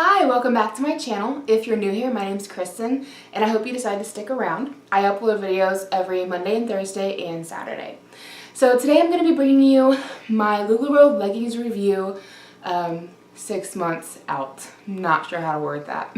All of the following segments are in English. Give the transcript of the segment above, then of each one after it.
Hi, welcome back to my channel. If you're new here, my name's Kristen, and I hope you decide to stick around. I upload videos every Monday and Thursday and Saturday. So today I'm going to be bringing you my Lularoe leggings review 6 months out. Not sure how to word that.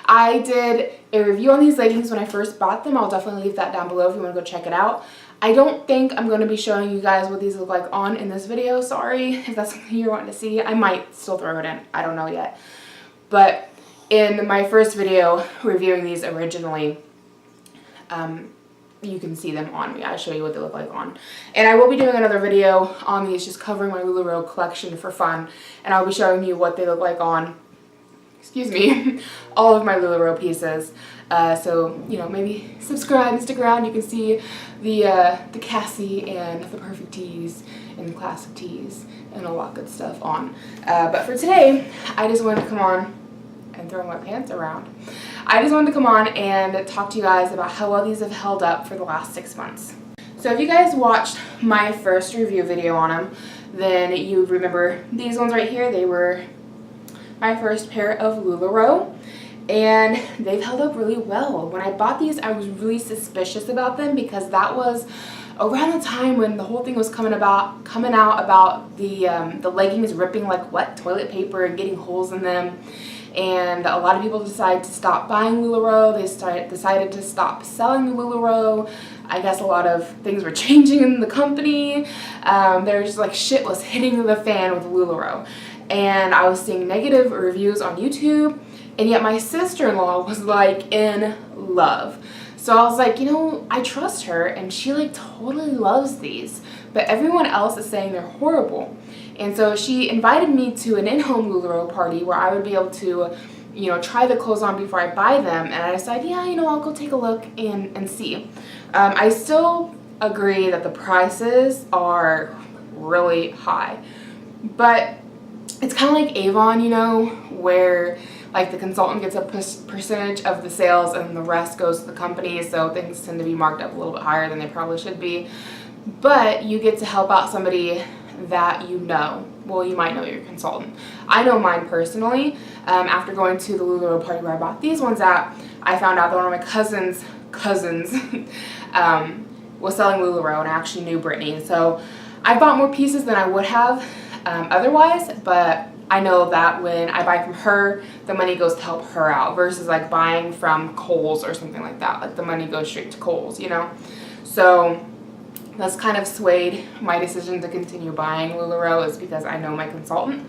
I did a review on these leggings when I first bought them. I'll definitely leave that down below if you want to go check it out. I don't think I'm going to be showing you guys what these look like on in this video. Sorry if that's something you're wanting to see. I might still throw it in. I don't know yet. But in my first video reviewing these originally, you can see them on me. I'll show you what they look like on. And I will be doing another video on these, just covering my Lularoe collection for fun. And I'll be showing you what they look like on, excuse me, all of my Lularoe pieces. So, you know, maybe subscribe and stick around. You can see the Cassie and the perfect tees and the classic tees and a lot of good stuff on. But for today, I just wanted to come on and throw my pants around. I just wanted to come on and talk to you guys about how well these have held up for the last 6 months. So if you guys watched my first review video on them, then you remember these ones right here. They were my first pair of Lularoe, and they've held up really well. When I bought these, I was really suspicious about them because that was around the time when the whole thing was coming out about the leggings ripping like wet toilet paper and getting holes in them. And a lot of people decided to stop buying Lularoe. They decided to stop selling Lularoe. I guess a lot of things were changing in the company. There was just like shit was hitting the fan with Lularoe. And I was seeing negative reviews on YouTube. And yet my sister-in-law was like in love. So I was like, you know, I trust her and she like totally loves these. But everyone else is saying they're horrible. And so she invited me to an in-home Lularoe party where I would be able to, you know, try the clothes on before I buy them. And I decided, yeah, you know, I'll go take a look and see. I still agree that the prices are really high. But it's kind of like Avon, you know, where like the consultant gets a percentage of the sales and the rest goes to the company, so things tend to be marked up a little bit higher than they probably should be. But you get to help out somebody that you know. Well, you might know your consultant. I know mine personally. After going to the Lularoe party where I bought these ones at, I found out that one of my cousins was selling Lularoe, and I actually knew Brittany. So I bought more pieces than I would have otherwise, but I know that when I buy from her, the money goes to help her out versus like buying from Kohl's or something like that. Like the money goes straight to Kohl's, you know? So that's kind of swayed my decision to continue buying Lularoe, is because I know my consultant.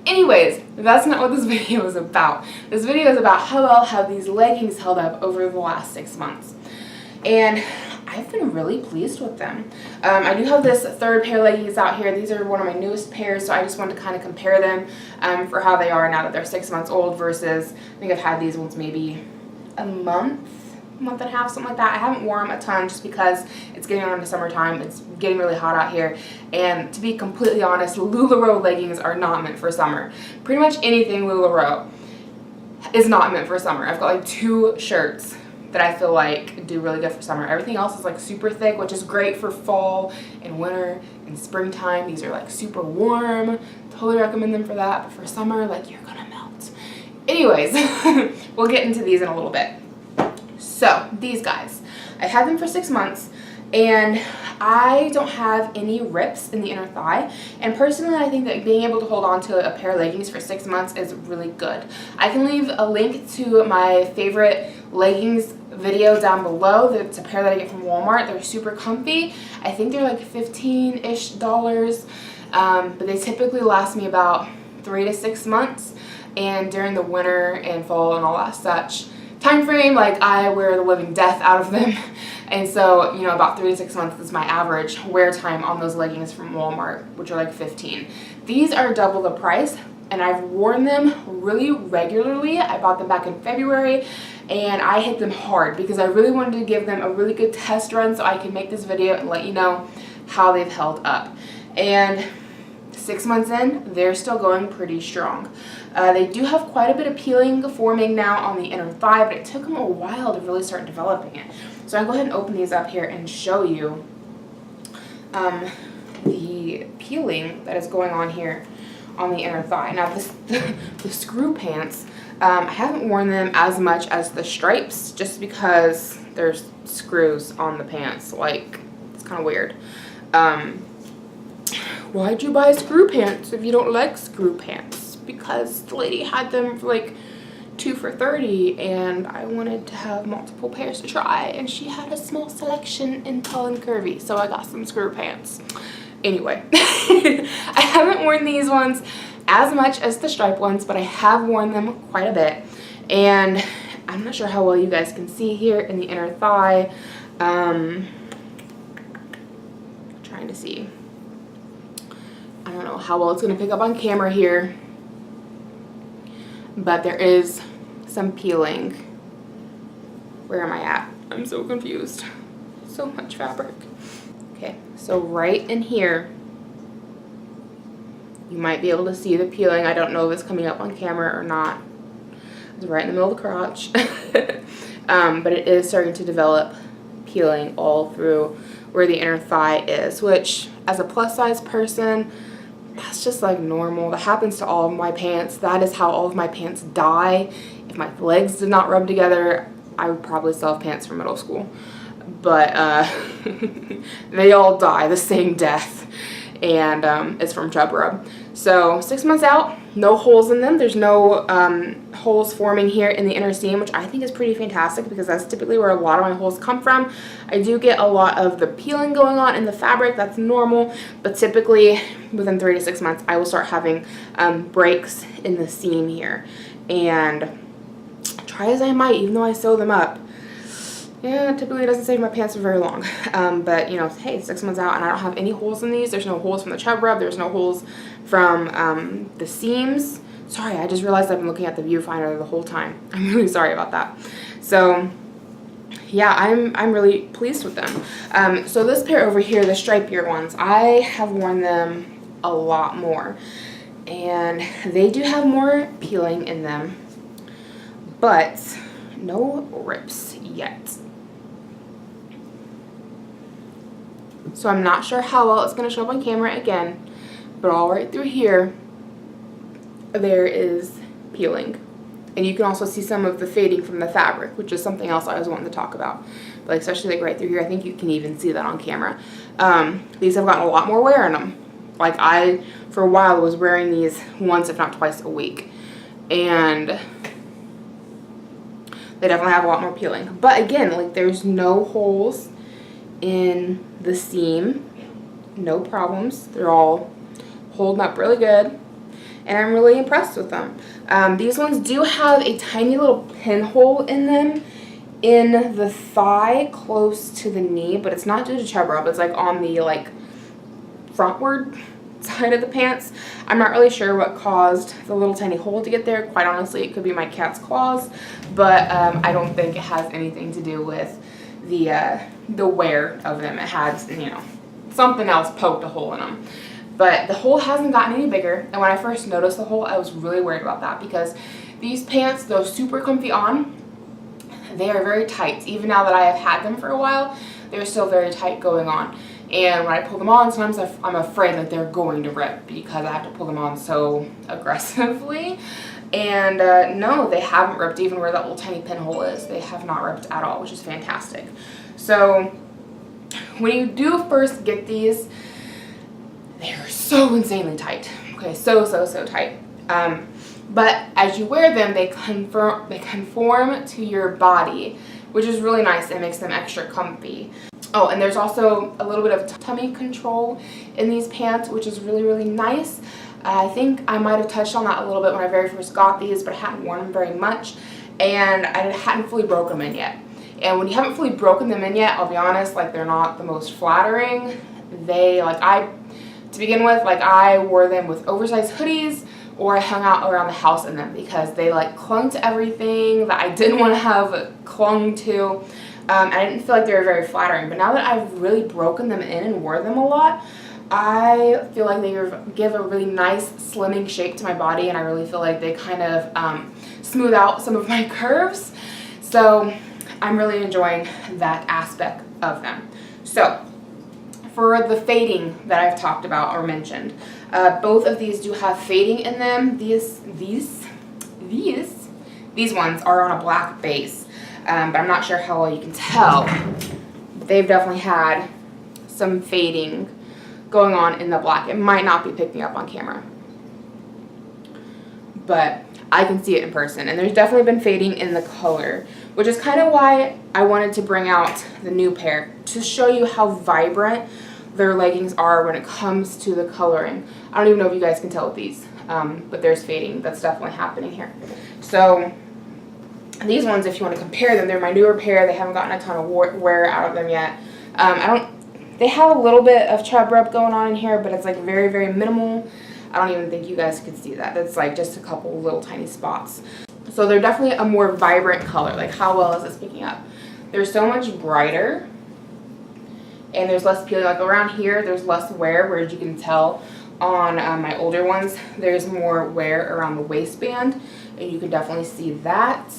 Anyways, that's not what this video is about. This video is about how well have these leggings held up over the last 6 months. And I've been really pleased with them. I do have this third pair of leggings out here. These are one of my newest pairs, so I just wanted to kind of compare them for how they are now that they're 6 months old versus, I think I've had these ones maybe a month and a half, something like that. I haven't worn them a ton just because it's getting on to summertime. It's getting really hot out here. And to be completely honest, Lularoe leggings are not meant for summer. Pretty much anything Lularoe is not meant for summer. I've got like 2 shirts that I feel like do really good for summer. Everything else is like super thick, which is great for fall and winter and springtime. These are like super warm. Totally recommend them for that. But for summer, like, you're gonna melt. Anyways, we'll get into these in a little bit. So these guys, I've had them for 6 months and I don't have any rips in the inner thigh. And personally, I think that being able to hold on to a pair of leggings for 6 months is really good. I can leave a link to my favorite leggings video down below. It's a pair that I get from Walmart. They're super comfy. I think they're like $15-ish, but they typically last me about 3 to 6 months. And during the winter and fall and all that such time frame, like, I wear the living death out of them. And so, you know, about 3 to 6 months is my average wear time on those leggings from Walmart, which are like 15. These are double the price, and I've worn them really regularly. I bought them back in February, and I hit them hard because I really wanted to give them a really good test run so I can make this video and let you know how they've held up. And 6 months in, they're still going pretty strong. They do have quite a bit of peeling forming now on the inner thigh, but it took them a while to really start developing it. So I'll go ahead and open these up here and show you the peeling that is going on here on the inner thigh. Now the screw pants, I haven't worn them as much as the stripes just because there's screws on the pants. Like, it's kind of weird. Why'd you buy screw pants if you don't like screw pants? Because the lady had them for like 2 for $30 and I wanted to have multiple pairs to try, and she had a small selection in tall and curvy, so I got some screw pants. Anyway, I haven't worn these ones as much as the striped ones, but I have worn them quite a bit, and I'm not sure how well you guys can see here in the inner thigh. Trying to see. I don't know how well it's going to pick up on camera here, but there is some peeling. Where am I at? I'm so confused. So much fabric. Okay, so right in here, you might be able to see the peeling. I don't know if it's coming up on camera or not. It's right in the middle of the crotch. But it is starting to develop peeling all through where the inner thigh is, which as a plus size person, that's just like normal. That happens to all of my pants. That is how all of my pants die. If my legs did not rub together, I would probably still have pants from middle school. But they all die the same death, and it's from chub rub. So 6 months out, no holes in them. There's no holes forming here in the inner seam, which I think is pretty fantastic because that's typically where a lot of my holes come from. I do get a lot of the peeling going on in the fabric. That's normal, but typically within 3 to 6 months, I will start having breaks in the seam here. And try as I might, even though I sew them up, yeah, typically it doesn't save my pants for very long. But, you know, hey, 6 months out and I don't have any holes in these. There's no holes from the chub rub. There's no holes from the seams. Sorry, I just realized I've been looking at the viewfinder the whole time. I'm really sorry about that. So, yeah, I'm really pleased with them. So this pair over here, the stripier ones, I have worn them a lot more. And they do have more peeling in them, but no rips yet. So I'm not sure how well it's going to show up on camera again, but all right through here, there is peeling. And you can also see some of the fading from the fabric, which is something else I was wanting to talk about. But especially like right through here, I think you can even see that on camera. These have gotten a lot more wear in them. Like I, for a while, was wearing these once, if not twice a week. And they definitely have a lot more peeling. But again, like there's no holes in the seam. No problems. They're all holding up really good. And I'm really impressed with them. These ones do have a tiny little pinhole in them in the thigh close to the knee, but it's not due to chub rub. It's like on the like frontward side of the pants. I'm not really sure what caused the little tiny hole to get there. Quite honestly, it could be my cat's claws, but I don't think it has anything to do with the wear of them. It has, you know, something else poked a hole in them. But the hole hasn't gotten any bigger, and when I first noticed the hole, I was really worried about that because these pants, though super comfy on, they are very tight. Even now that I have had them for a while, they're still very tight going on. And when I pull them on, sometimes I'm afraid that they're going to rip because I have to pull them on so aggressively. And no, they haven't ripped even where that little tiny pinhole is. They have not ripped at all, which is fantastic. So when you do first get these, they're so insanely tight. Okay, so tight. But as you wear them, they conform to your body, which is really nice and makes them extra comfy. Oh, and there's also a little bit of tummy control in these pants, which is really, really nice. I think I might have touched on that a little bit when I very first got these, but I hadn't worn them very much, and I hadn't fully broken them in yet. And when you haven't fully broken them in yet, I'll be honest, like they're not the most flattering. To begin with, like I wore them with oversized hoodies, or I hung out around the house in them because they like clung to everything that I didn't want to have clung to. I didn't feel like they were very flattering, but now that I've really broken them in and wore them a lot, I feel like they give a really nice slimming shape to my body, and I really feel like they kind of smooth out some of my curves. So I'm really enjoying that aspect of them. So for the fading that I've talked about or mentioned, Both of these do have fading in them. These ones are on a black base, but I'm not sure how well you can tell. They've definitely had some fading going on in the black. It might not be picking up on camera, but I can see it in person, and there's definitely been fading in the color, which is kind of why I wanted to bring out the new pair, to show you how vibrant their leggings are when it comes to the coloring. I don't even know if you guys can tell with these, but there's fading that's definitely happening here. So these ones, if you want to compare them, they're my newer pair. They haven't gotten a ton of wear out of them yet. They have a little bit of chub rub going on in here, but it's like very, very minimal. I don't even think you guys could see that. That's like just a couple little tiny spots. So they're definitely a more vibrant color. Like, how well is this picking up? They're so much brighter, and there's less peeling. Like around here, there's less wear, whereas you can tell on my older ones, there's more wear around the waistband, and you can definitely see that.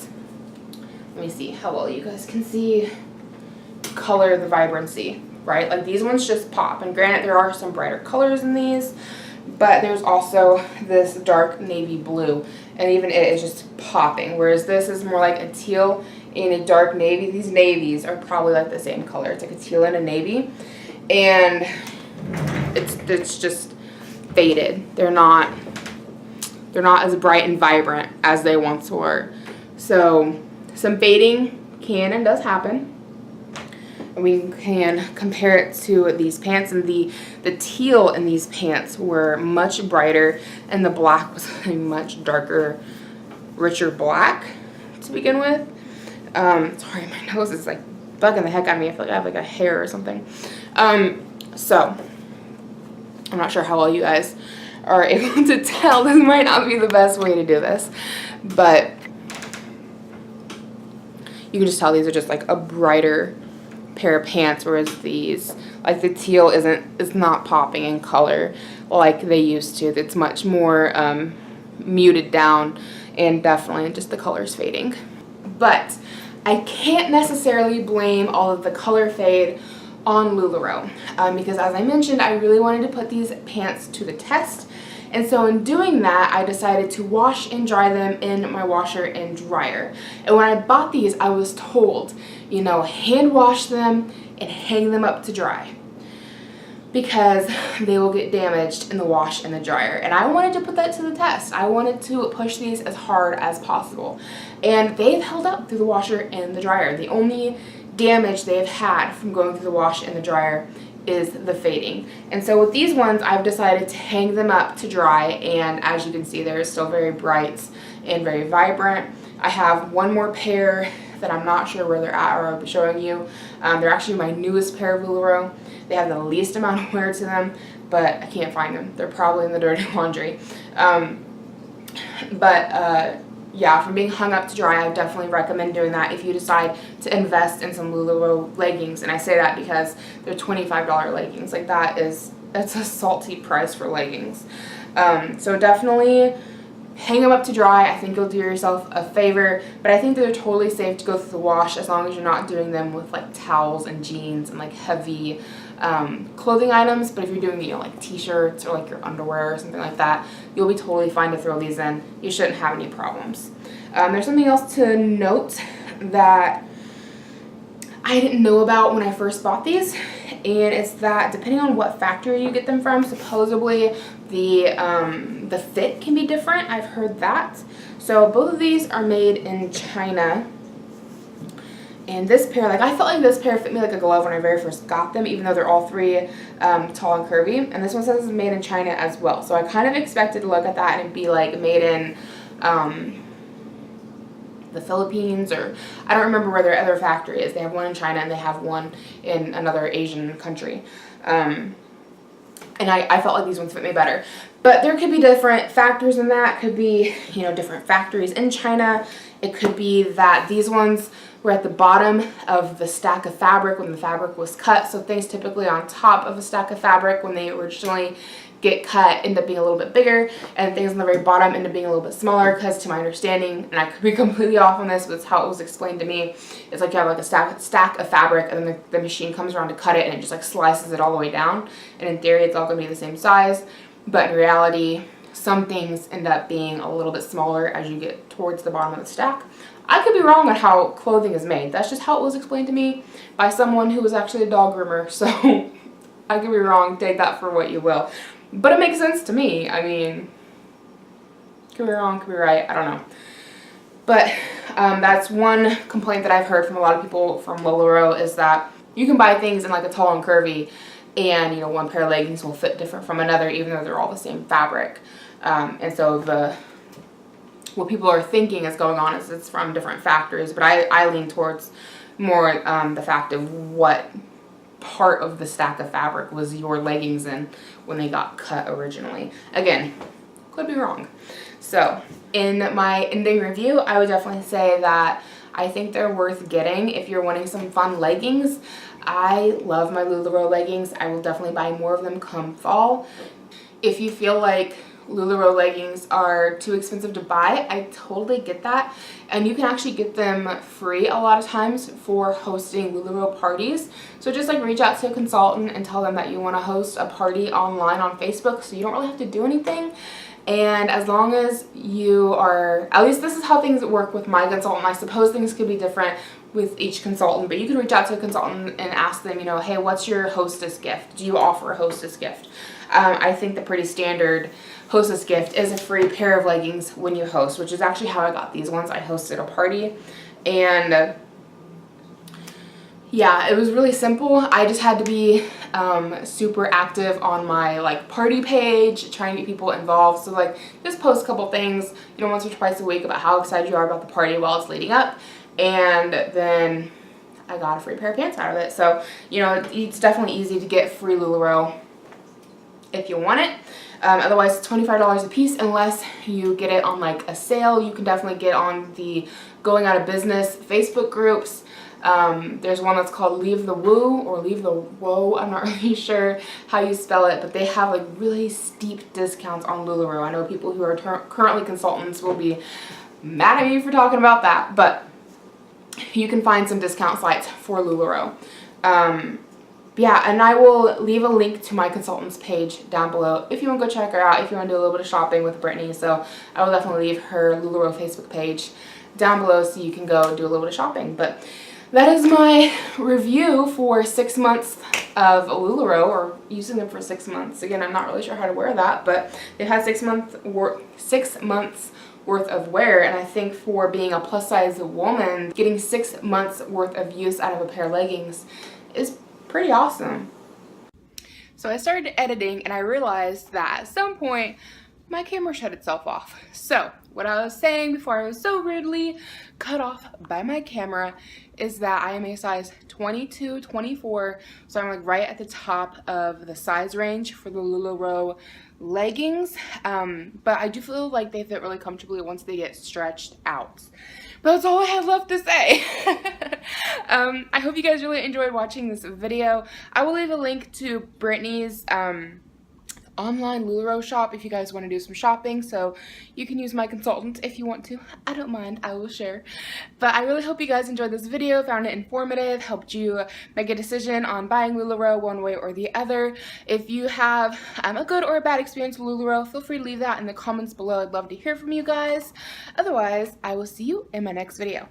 Let me see how well you guys can see color, the vibrancy, right? Like these ones just pop, and granted there are some brighter colors in these, but there's also this dark navy blue, and even it is just popping, whereas this is more like a teal and a dark navy. These navies are probably like the same color. It's like a teal and a navy, and it's just faded. They're not as bright and vibrant as they once were. So some fading can and does happen. We can compare it to these pants, and the teal in these pants were much brighter, and the black was a much darker, richer black to begin with. Sorry, my nose is like bugging the heck out of me. I feel like I have like a hair or something. So I'm not sure how well you guys are able to tell. This might not be the best way to do this, but you can just tell these are just like a brighter pair of pants, whereas these, like the teal is not popping in color like they used to. It's much more muted down, and definitely just the color's fading. But I can't necessarily blame all of the color fade on Lularoe, because as I mentioned, I really wanted to put these pants to the test. And so in doing that, I decided to wash and dry them in my washer and dryer. And when I bought these, I was told, you know, hand wash them and hang them up to dry, because they will get damaged in the wash and the dryer. And I wanted to put that to the test. I wanted to push these as hard as possible. And they've held up through the washer and the dryer. The only damage they've had from going through the wash and the dryer is the fading. And so with these ones, I've decided to hang them up to dry, and as you can see, they're still very bright and very vibrant. I have one more pair that I'm not sure where they're at, or I'll be showing you. They're actually my newest pair of Lularoe. They have the least amount of wear to them, but I can't find them. They're probably in the dirty laundry. Yeah, from being hung up to dry, I definitely recommend doing that if you decide to invest in some Lularoe leggings. And I say that because they're $25 leggings. Like that's a salty price for leggings. So definitely hang them up to dry. I think you'll do yourself a favor, but I think they're totally safe to go through the wash as long as you're not doing them with like towels and jeans and like heavy clothing items. But if you're doing, you know, like t-shirts or like your underwear or something like that, you'll be totally fine to throw these in. You shouldn't have any problems. There's something else to note that I didn't know about when I first bought these, and it's that depending on what factory you get them from, supposedly the fit can be different. I've heard that. So both of these are made in China. And this pair, like, I felt like this pair fit me like a glove when I very first got them, even though they're all three tall and curvy. And this one says it's made in China as well. So I kind of expected to look at that and be like made in the Philippines, or I don't remember where their other factory is. They have one in China and they have one in another Asian country. And I felt like these ones fit me better. But there could be different factors in that. Could be, you know, different factories in China. It could be that these ones were at the bottom of the stack of fabric when the fabric was cut. So things typically on top of a stack of fabric when they originally get cut end up being a little bit bigger, and things on the very bottom end up being a little bit smaller, because to my understanding, and I could be completely off on this, but it's how it was explained to me, it's like you have like a stack of fabric, and then the machine comes around to cut it, and it just like slices it all the way down, and in theory it's all going to be the same size. but in reality, some things end up being a little bit smaller as you get towards the bottom of the stack. I could be wrong on how clothing is made. That's just how it was explained to me by someone who was actually a dog groomer. So I could be wrong. Take that for what you will. But it makes sense to me. I mean, could be wrong, could be right. I don't know. But that's one complaint that I've heard from a lot of people from Lularoe, is that you can buy things in like a tall and curvy, and you know, one pair of leggings will fit different from another even though they're all the same fabric. And so what people are thinking is going on is it's from different factories, but I lean towards more the fact of what part of the stack of fabric was your leggings in when they got cut originally. Again, could be wrong. So in my ending review, I would definitely say that I think they're worth getting if you're wanting some fun leggings. I love my Lularoe leggings. I will definitely buy more of them come fall. If you feel like Lularoe leggings are too expensive to buy, I totally get that, and you can actually get them free a lot of times for hosting Lularoe parties. So just like reach out to a consultant and tell them that you want to host a party online on Facebook, so you don't really have to do anything. And as long as you are, at least this is how things work with my consultant. I suppose things could be different with each consultant, but you can reach out to a consultant and ask them, you know, hey, what's your hostess gift? Do you offer a hostess gift? I think the pretty standard hostess gift is a free pair of leggings when you host, which is actually how I got these ones. I hosted a party, and yeah, it was really simple. I just had to be super active on my like party page, trying to get people involved. So like just post a couple things, you know, once or twice a week about how excited you are about the party while it's leading up, and then I got a free pair of pants out of it. So, you know, it's definitely easy to get free Lularoe if you want it. Otherwise, it's $25 a piece unless you get it on like a sale. You can definitely get on the Going Out of Business Facebook groups. There's one that's called Leave the Woo or Leave the Woe. I'm not really sure how you spell it, but they have like really steep discounts on Lularoe. I know people who are currently consultants will be mad at me for talking about that, but you can find some discount sites for Lularoe. Yeah, and I will leave a link to my consultant's page down below if you want to go check her out, if you want to do a little bit of shopping with Brittany. So I will definitely leave her Lularoe Facebook page down below so you can go do a little bit of shopping. But that is my review for 6 months of Lularoe, or using them for 6 months. Again, I'm not really sure how to wear that, but they've had 6 months worth of wear, and I think for being a plus size woman, getting 6 months worth of use out of a pair of leggings is pretty awesome. So I started editing and I realized that at some point my camera shut itself off. So what I was saying before I was so rudely cut off by my camera is that I am a size 22, 24, so I'm like right at the top of the size range for the Lularoe leggings, but I do feel like they fit really comfortably once they get stretched out. But that's all I have left to say. I hope you guys really enjoyed watching this video. I will leave a link to Brittany's online Lularoe shop if you guys want to do some shopping, so you can use my consultant if you want to. I don't mind, I will share. But I really hope you guys enjoyed this video, found it informative, helped you make a decision on buying Lularoe one way or the other. If you have a good or a bad experience with Lularoe, feel free to leave that in the comments below. I'd love to hear from you guys. Otherwise, I will see you in my next video.